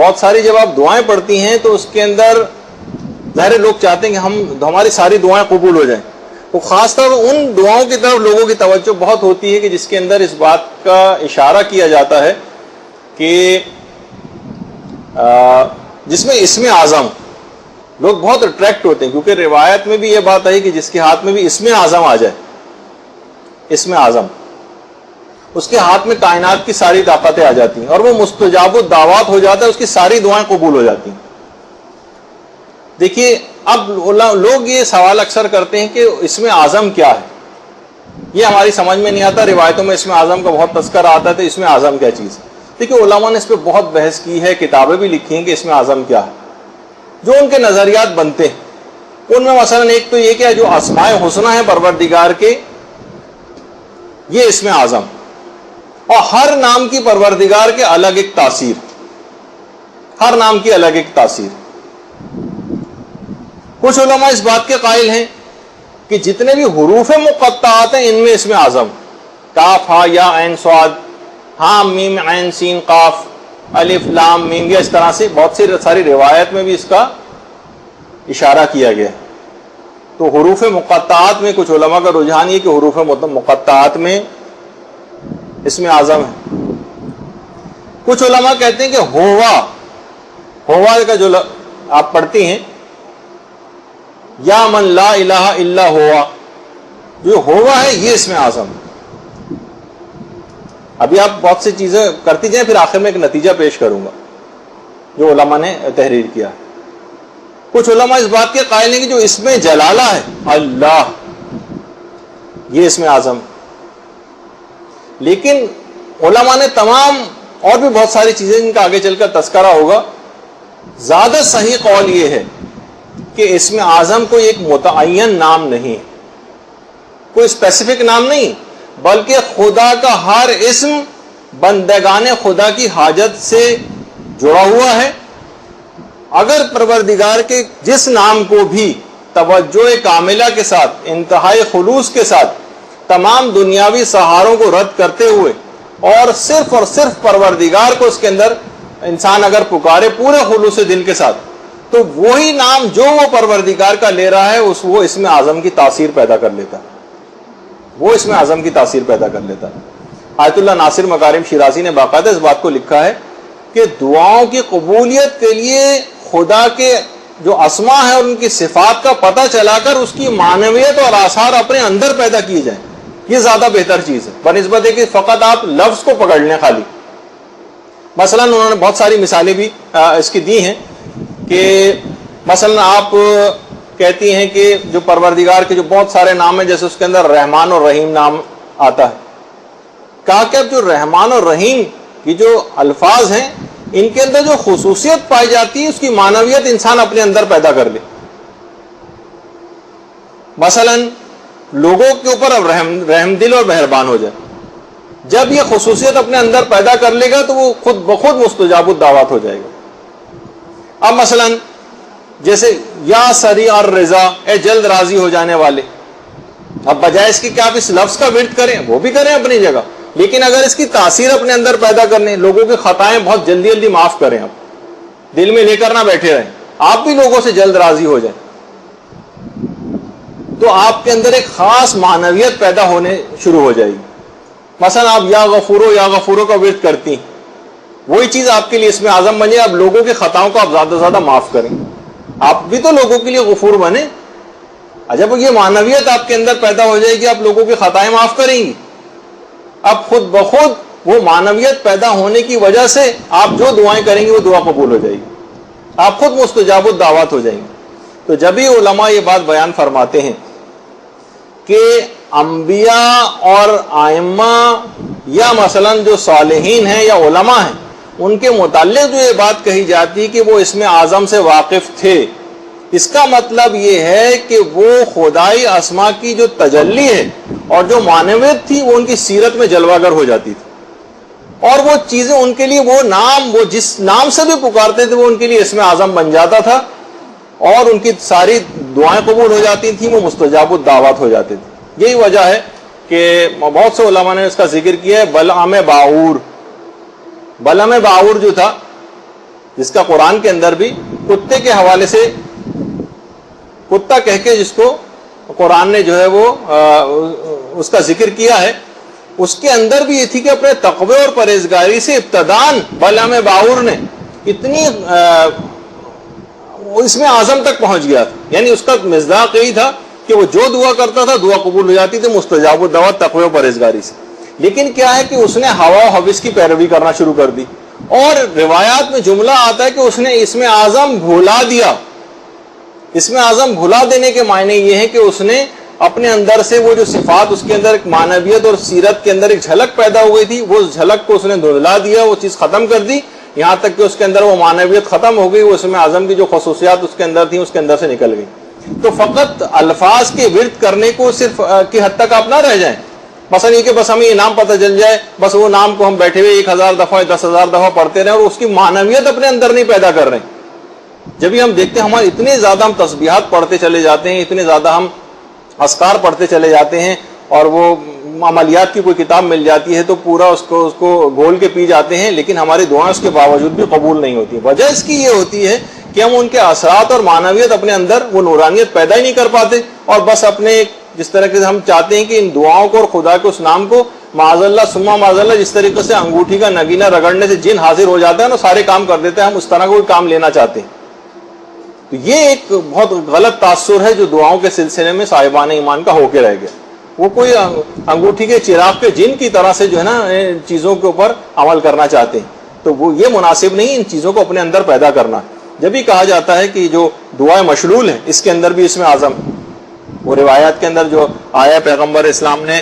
بہت ساری جب آپ دعائیں پڑھتی ہیں تو اس کے اندر ظاہر لوگ چاہتے ہیں کہ ہماری ساری دعائیں قبول ہو جائیں. تو خاص طور پر ان دعاؤں کی طرف لوگوں کی توجہ بہت ہوتی ہے کہ جس کے اندر اس بات کا اشارہ کیا جاتا ہے کہ جس میں اسم اعظم، لوگ بہت اٹریکٹ ہوتے ہیں، کیونکہ روایت میں بھی یہ بات آئی کہ جس کے ہاتھ میں بھی اسم اعظم آ جائے، اسم اعظم، اس کے ہاتھ میں کائنات کی ساری طاقتیں آ جاتی ہیں اور وہ مستجاب الدعوات ہو جاتا ہے، اس کی ساری دعائیں قبول ہو جاتی ہیں. دیکھیے اب لوگ یہ سوال اکثر کرتے ہیں کہ اسم اعظم کیا ہے، یہ ہماری سمجھ میں نہیں آتا. روایتوں میں اسم اعظم کا بہت تذکرہ آتا ہے، تو اسم اعظم کیا چیز ہے؟ دیکھیے علماء نے اس پہ بہت بحث کی ہے، کتابیں بھی لکھی ہیں کہ اسم اعظم کیا ہے. جو ان کے نظریات بنتے ہیں ان میں مثلا ایک تو یہ کہ جو اسماء حسنہ ہیں پروردگار کے، یہ اسم اعظم، اور ہر نام کی پروردگار کے الگ ایک تاثیر، ہر نام کی الگ ایک تاثیر. کچھ علماء اس بات کے قائل ہیں کہ جتنے بھی حروف مقطعات ہیں ان میں اسم اعظم، کاف ہا یا عین صاد، ہاں میم عین سین قاف الف لام میم، یا اس طرح سے بہت سی ساری روایت میں بھی اس کا اشارہ کیا گیا. تو حروف مقطعات میں کچھ علماء کا رجحان یہ کہ حروف مقطعات میں اسم اعظم ہے. کچھ علماء کہتے ہیں کہ ہوا کا جو آپ پڑھتی ہیں، یا من لا الہ الا ہوا، جو ہوا ہے یہ اسم اعظم. ابھی آپ بہت سی چیزیں کرتی جائیں، پھر آخر میں ایک نتیجہ پیش کروں گا جو علماء نے تحریر کیا. کچھ علماء اس بات کے قائل ہیں کہ جو اسم جلالہ ہے اللہ، یہ اسم اعظم. لیکن علماء نے تمام اور بھی بہت ساری چیزیں جن کا آگے چل کر تذکرہ ہوگا، زیادہ صحیح قول یہ ہے کہ اسم اعظم کوئی ایک متعین نام نہیں، کوئی اسپیسیفک نام نہیں، بلکہ خدا کا ہر اسم بندگان خدا کی حاجت سے جڑا ہوا ہے. اگر پروردگار کے جس نام کو بھی توجہ کاملہ کے ساتھ، انتہائی خلوص کے ساتھ، تمام دنیاوی سہاروں کو رد کرتے ہوئے اور صرف پروردگار کو اس کے اندر انسان اگر پکارے پورے خلوص دل کے ساتھ، تو وہی نام جو وہ پروردگار کا لے رہا ہے وہ اسم اعظم کی تاثیر پیدا کر لیتا ہے، وہ اسم اعظم کی تاثیر پیدا کر لیتا ہے. آیت اللہ ناصر مکارم شیرازی نے باقاعدہ اس بات کو لکھا ہے کہ دعاؤں کی قبولیت کے لیے خدا کے جو اسماء ہیں اور ان کی صفات کا پتہ چلا کر اس کی معنویت اور آثار اپنے اندر پیدا کیے جائیں، یہ زیادہ بہتر چیز ہے بنسبت ہے کہ فقط آپ لفظ کو پکڑ لیں خالی. مثلا انہوں نے بہت ساری مثالیں بھی اس کی دی ہیں کہ مثلا آپ کہتی ہیں کہ جو پروردگار کے جو بہت سارے نام ہیں، جیسے اس کے اندر رحمان اور رحیم نام آتا ہے، کہا کہ اب جو رحمان اور رحیم کی جو الفاظ ہیں ان کے اندر جو خصوصیت پائی جاتی ہے اس کی معنویت انسان اپنے اندر پیدا کر لے. مثلا لوگوں کے اوپر اب رحم دل اور مہربان ہو جائے، جب یہ خصوصیت اپنے اندر پیدا کر لے گا تو وہ خود بخود مستجاب الدعوات ہو جائے گا. اب مثلا جیسے یا سریع الرضا، اے جلد راضی ہو جانے والے، اب بجائے اس کی کہ آپ اس لفظ کا ورد کریں، وہ بھی کریں اپنی جگہ، لیکن اگر اس کی تاثیر اپنے اندر پیدا کرنے، لوگوں کی خطائیں بہت جلدی جلدی معاف کریں، آپ دل میں لے کر نہ بیٹھے رہیں، آپ بھی لوگوں سے جلد راضی ہو جائیں، تو آپ کے اندر ایک خاص معنویت پیدا ہونے شروع ہو جائے گی. مثلا آپ یا غفورو کا ورد کرتی، وہی چیز آپ کے لیے اسم اعظم بنے. اب لوگوں کی خطاؤں کو آپ زیادہ سے زیادہ معاف کریں، آپ بھی تو لوگوں کے لیے غفور بنے. جب یہ معنویت آپ کے اندر پیدا ہو جائے گی، آپ لوگوں کی خطائیں معاف کریں گی، اب خود بخود وہ معنویت پیدا ہونے کی وجہ سے آپ جو دعائیں کریں گے وہ دعا قبول ہو جائے گی، آپ خود مستجاب الدعوات ہو جائیں گے. تو جب ہی علماء یہ بات بیان فرماتے ہیں کہ انبیاء اور ائمہ یا مثلا جو صالحین ہیں یا علماء ہیں، ان کے متعلق جو یہ بات کہی جاتی کہ وہ اسم اعظم سے واقف تھے، اس کا مطلب یہ ہے کہ وہ خدائی اسماء کی جو تجلی ہے اور جو معنویت تھی وہ ان کی سیرت میں جلوہ گر ہو جاتی تھی، اور وہ چیزیں ان کے لیے، وہ نام، وہ جس نام سے بھی پکارتے تھے وہ ان کے لیے اسم اعظم بن جاتا تھا، اور ان کی ساری دعائیں قبول ہو جاتی تھیں، وہ مستجاب الدعوات ہو جاتے تھے. یہی وجہ ہے کہ بہت سے علماء نے اس کا ذکر کیا ہے. بلعم باعور جو تھا جس کا قرآن کے اندر بھی کتے کے حوالے سے کتا کہہ کے جس کو قرآن نے جو ہے وہ اس کا ذکر کیا ہے، اس کے اندر بھی یہ تھی کہ اپنے تقوی اور پرہیزگاری سے ابتدان بلعم باعور نے اتنی اس میں اعظم تک پہنچ گیا تھا، یعنی اس کا مصداق یہی تھا کہ وہ جو دعا کرتا تھا دعا قبول ہو جاتی تھی مستجاب الدعوات تقوی و پرہیزگاری سے. لیکن کیا ہے کہ اس نے ہوا و حوث کی پیروی کرنا شروع کر دی، اور روایات میں جملہ آتا ہے کہ اس نے اسم اعظم بھولا دیا. اسم اعظم بھولا دینے کے معنی یہ ہے کہ اس نے اپنے اندر سے وہ جو صفات، اس کے اندر ایک معنویت اور سیرت کے اندر ایک جھلک پیدا ہو گئی تھی، وہ جھلک کو اس نے دھندلا دیا، وہ چیز ختم کر دی، یہاں تک کہ اس کے اندر وہ معنویت ختم ہو گئی، وہ اسم اعظم کی جو خصوصیات اس کے اندر تھیں اس کے اندر سے نکل گئی. تو فقط الفاظ کے ورد کرنے کو صرف کی حد تک آپ نہ رہ جائیں، مثلا یہ کہ بس ہمیں یہ نام پتہ چل جائے، بس وہ نام کو ہم بیٹھے ہوئے 1000 دفعہ 10,000 دفعہ پڑھتے رہیں اور اس کی معنویت اپنے اندر نہیں پیدا کر رہے ہیں. جب ہم دیکھتے ہیں ہمارے اتنے زیادہ ہم تسبیحات پڑھتے چلے جاتے ہیں، اتنے زیادہ ہم اذکار پڑھتے چلے جاتے ہیں، اور وہ عملیات کی کوئی کتاب مل جاتی ہے تو پورا اس کو گول کے پی جاتے ہیں، لیکن ہماری دعائیں اس کے باوجود بھی قبول نہیں ہوتی. وجہ اس کی یہ ہوتی ہے کہ ہم ان کے اثرات اور معنویت اپنے اندر وہ نورانیت پیدا ہی نہیں کر پاتے، اور بس اپنے جس طرح سے ہم چاہتے ہیں کہ ان دعاؤں کو اور خدا کے اس نام کو معاذ اللہ ثم معاذ اللہ، جس طریقے سے انگوٹھی کا نگینہ رگڑنے سے جن حاضر ہو جاتا ہے نا سارے کام کر دیتے ہیں، ہم اس طرح کا کوئی کام لینا چاہتے ہیں. تو یہ ایک بہت غلط تاثر ہے جو دعاؤں کے سلسلے میں صاحبان ایمان کا ہو کے رہ گیا. وہ کوئی انگوٹھی کے چراغ کے جن کی طرح سے جو ہے نا چیزوں کے اوپر عمل کرنا چاہتے ہیں، تو وہ یہ مناسب نہیں ان چیزوں کو اپنے اندر پیدا کرنا. جب ہی کہا جاتا ہے کہ جو دعائیں مشلول ہیں اس کے اندر بھی اسم اعظم، وہ روایات کے اندر جو آیا پیغمبر اسلام نے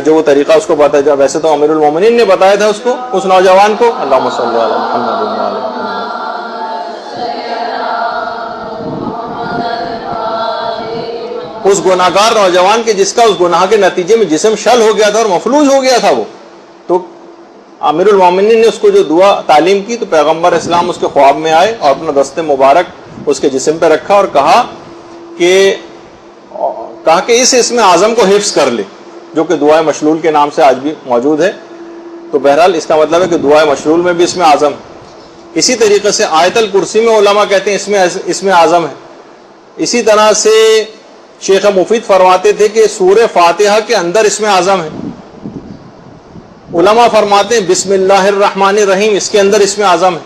جو وہ طریقہ اس کو بتایا، ویسے تو امیر المومنین نے بتایا تھا اس کو، اس نوجوان کو، اللہم صلی علی محمد و علی محمد. اس گناہگار نوجوان کے جس کا اس گناہ کے نتیجے میں جسم شل ہو گیا تھا اور مفلوج ہو گیا تھا وہ، تو امیر المومنین نے اس کو جو دعا تعلیم کی تو پیغمبر اسلام اس کے خواب میں آئے اور اپنا دست مبارک اس کے جسم پہ رکھا اور کہا کہ اس اسم اعظم کو حفظ کر لے، جو کہ دعائے مشلول کے نام سے آج بھی موجود ہے. تو بہرحال اس کا مطلب ہے کہ دعائے مشلول میں بھی اسم اعظم. اسی طریقے سے آیت الکرسی میں علماء کہتے ہیں اسم اعظم ہے. اسی طرح سے شیخ مفید فرماتے تھے کہ سورہ فاتحہ کے اندر اسم اعظم ہے. علماء فرماتے ہیں بسم اللہ الرحمن الرحیم اس کے اندر اسم اعظم ہے،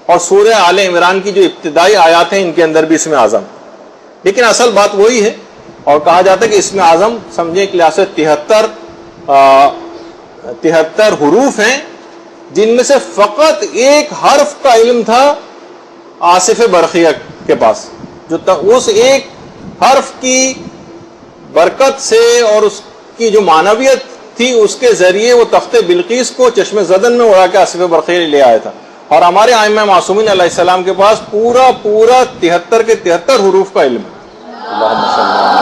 اور سورہ آل عمران کی جو ابتدائی آیات ہیں ان کے اندر بھی اسم اعظم. لیکن اصل بات وہی ہے، اور کہا جاتا ہے کہ اسم اعظم سمجھیں کہ لحاظ سے 73 حروف ہیں، جن میں سے فقط ایک حرف کا علم تھا آصف برقیہ کے پاس، جو اس ایک حرف کی برکت سے اور اس کی جو معنویت تھی اس کے ذریعے وہ تخت بلقیس کو چشم زدن میں اڑا کے آصف برقیہ لے آیا تھا. اور ہمارے ائمہ معصومین علیہ السلام کے پاس پورا 73 کے 73 حروف کا علم ہے. اللہم صلی اللہ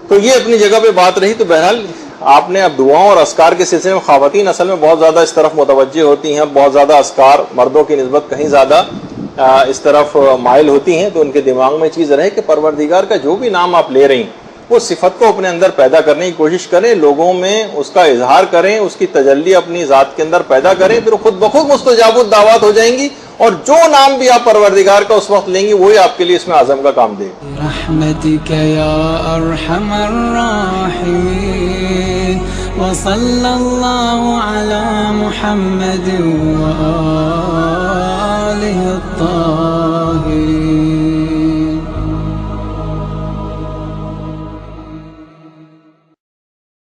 تو یہ اپنی جگہ پہ بات رہی. تو بہرحال آپ نے اب دعاؤں اور اذکار کے سلسلے میں خواتین اصل میں بہت زیادہ اس طرف متوجہ ہوتی ہیں، بہت زیادہ اذکار مردوں کی نسبت کہیں زیادہ اس طرف مائل ہوتی ہیں. تو ان کے دماغ میں چیز رہے کہ پروردگار کا جو بھی نام آپ لے رہی ہیں وہ صفت کو اپنے اندر پیدا کرنے کی کوشش کریں، لوگوں میں اس کا اظہار کریں، اس کی تجلی اپنی ذات کے اندر پیدا کریں، پھر خود بخود مستجاب الدعوات ہو جائیں گی، اور جو نام بھی آپ پروردگار کا اس وقت لیں گی وہی آپ کے لیے اسم اعظم کا کام دے گا. رحمتک یا ارحم الراحمین وصلی اللہ علی محمد و